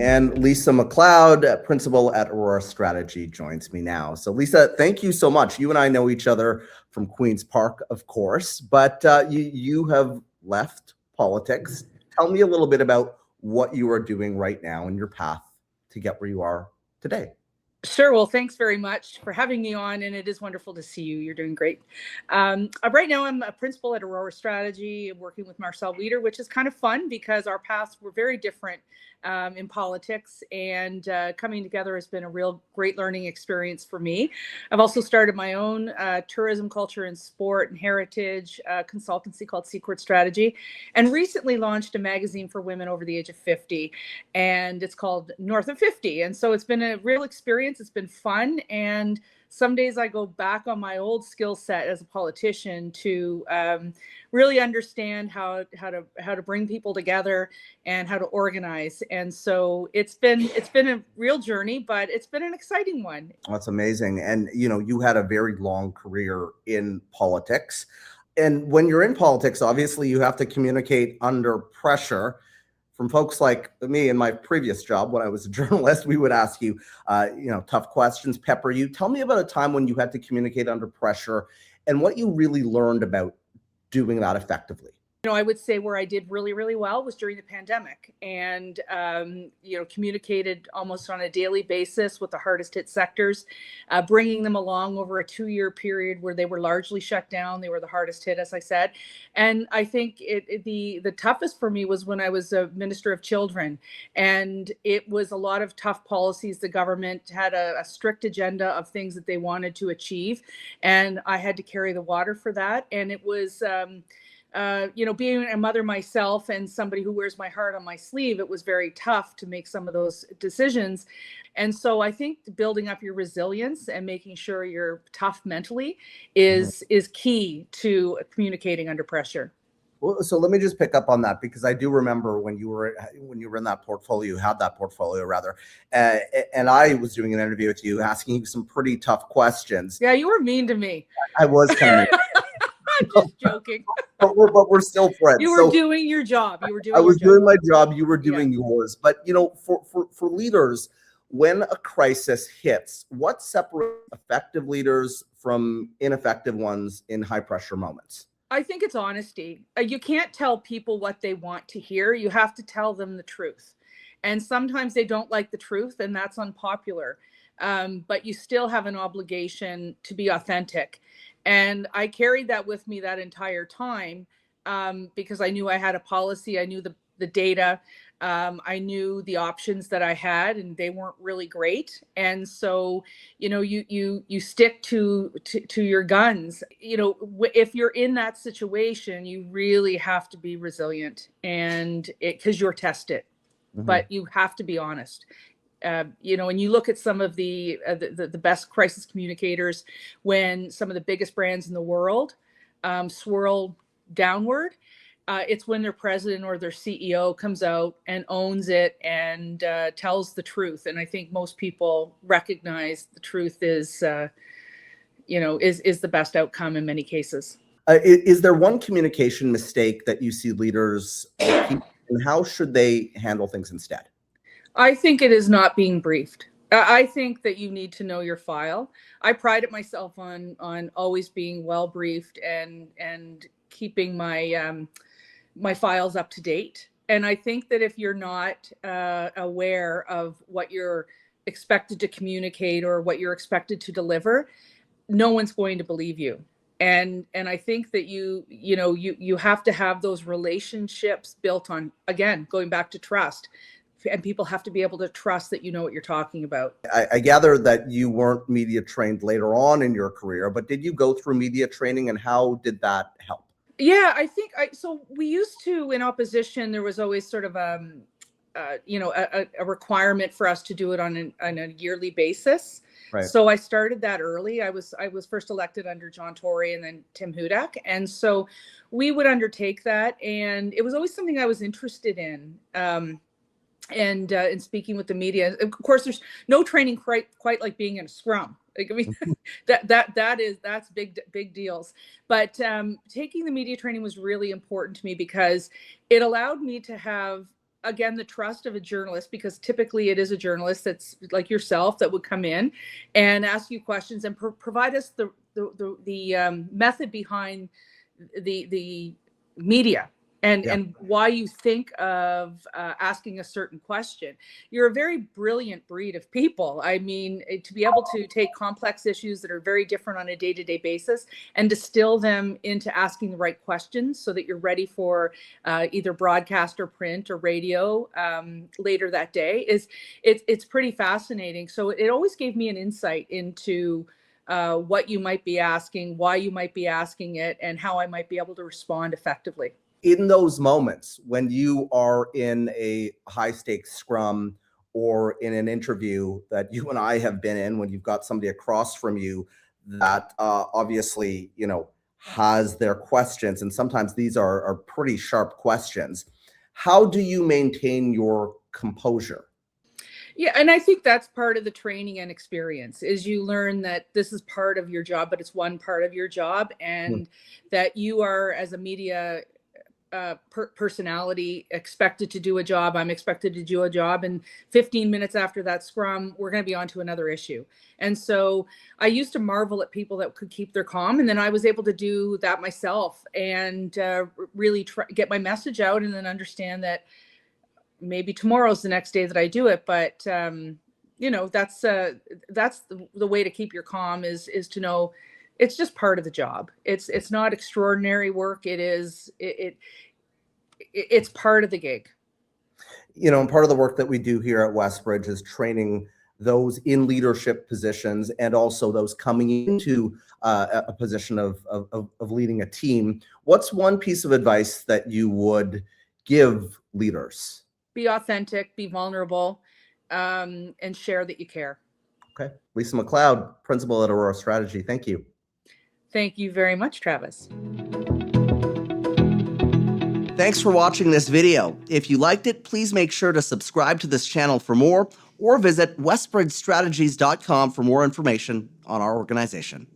And Lisa MacLeod, principal at Aurora Strategy, joins me now. So Lisa, thank you so much. You and I know each other from Queen's Park, of course, but you have left politics. Tell me a little bit about what you are doing right now in your path to get where you are today. Sure. Well, thanks very much for having me on, and it is wonderful to see you. You're doing great. Right now, I'm a principal at Aurora Strategy, working with Marcel Leader, which is kind of fun because our paths were very different in politics, and coming together has been a real great learning experience for me. I've also started my own tourism, culture, and sport and heritage consultancy called Secret Strategy, and recently launched a magazine for women over the age of 50, and it's called North of 50. And so it's been a real experience. It's been fun. And some days I go back on my old skill set as a politician to really understand how to bring people together and how to organize. And so it's been a real journey, but it's been an exciting one. That's amazing. And you had a very long career in politics. And when you're in politics, obviously you have to communicate under pressure. From folks like me in my previous job, when I was a journalist, we would ask you, tough questions, pepper you. Tell me about a time when you had to communicate under pressure and what you really learned about doing that effectively. I would say where I did really, really well was during the pandemic, and, communicated almost on a daily basis with the hardest hit sectors, bringing them along over a 2-year period where they were largely shut down. They were the hardest hit, as I said. And I think the toughest for me was when I was a Minister of Children, and it was a lot of tough policies. The government had a strict agenda of things that they wanted to achieve, and I had to carry the water for that. And it was, being a mother myself and somebody who wears my heart on my sleeve, it was very tough to make some of those decisions. And so I think building up your resilience and making sure you're tough mentally is key to communicating under pressure. Well, so let me just pick up on that, because I do remember when you were in that portfolio, and I was doing an interview with you, asking you some pretty tough questions. Yeah, you were mean to me. I was kind of. I'm just joking. But we're still friends. You were doing your job. I was doing my job. You were doing yours. But for leaders, when a crisis hits, what separates effective leaders from ineffective ones in high pressure moments? I think it's honesty. You can't tell people what they want to hear. You have to tell them the truth. And sometimes they don't like the truth, and that's unpopular. But you still have an obligation to be authentic. And I carried that with me that entire time, because I knew I had a policy. I knew the data. I knew the options that I had, and they weren't really great. And so, you stick to your guns. If you're in that situation, you really have to be resilient, and because you're tested, but you have to be honest. And you look at some of the best crisis communicators, when some of the biggest brands in the world swirl downward, it's when their president or their CEO comes out and owns it and tells the truth. And I think most people recognize the truth is the best outcome in many cases. Is there one communication mistake that you see leaders repeat, and how should they handle things instead? I think it is not being briefed. I think that you need to know your file. I prided myself on always being well briefed and keeping my my files up to date. And I think that if you're not aware of what you're expected to communicate or what you're expected to deliver, no one's going to believe you. And I think that you have to have those relationships built on, again, going back to trust. And people have to be able to trust that you know what you're talking about. I gather that you weren't media trained later on in your career, but did you go through media training, and how did that help? Yeah, I think so we used to, in opposition, there was always sort of a requirement for us to do it on a yearly basis. Right. So I started that early. I was first elected under John Tory and then Tim Hudak. And so we would undertake that. And it was always something I was interested in. And in speaking with the media, of course, there's no training quite like being in a scrum. Like, I mean, that's big deals. But taking the media training was really important to me because it allowed me to have again, the trust of a journalist, because typically it is a journalist that's like yourself that would come in and ask you questions and provide us the method behind the media and why you think of asking a certain question. You're a very brilliant breed of people. I mean, to be able to take complex issues that are very different on a day-to-day basis and distill them into asking the right questions so that you're ready for either broadcast or print or radio later that day it's pretty fascinating. So it always gave me an insight into what you might be asking, why you might be asking it, and how I might be able to respond effectively. In those moments when you are in a high stakes scrum or in an interview that you and I have been in, when you've got somebody across from you that obviously, has their questions, and sometimes these are pretty sharp questions, how do you maintain your composure? Yeah, and I think that's part of the training and experience is you learn that this is part of your job, but it's one part of your job, and that you are, as a media personality, expected to do a job. I'm expected to do a job, and 15 minutes after that scrum, we're going to be on to another issue. And so I used to marvel at people that could keep their calm, and then I was able to do that myself and really get my message out, and then understand that maybe tomorrow's the next day that I do it. But that's the way to keep your calm is to know it's just part of the job. It's not extraordinary work. It's part of the gig. And part of the work that we do here at Westbridge is training those in leadership positions and also those coming into a position of leading a team. What's one piece of advice that you would give leaders? Be authentic, be vulnerable, and share that you care. Okay. Lisa MacLeod, principal at Aurora Strategy. Thank you. Thank you very much, Travis. Thanks for watching this video. If you liked it, please make sure to subscribe to this channel for more, or visit westbridgestrategies.com for more information on our organization.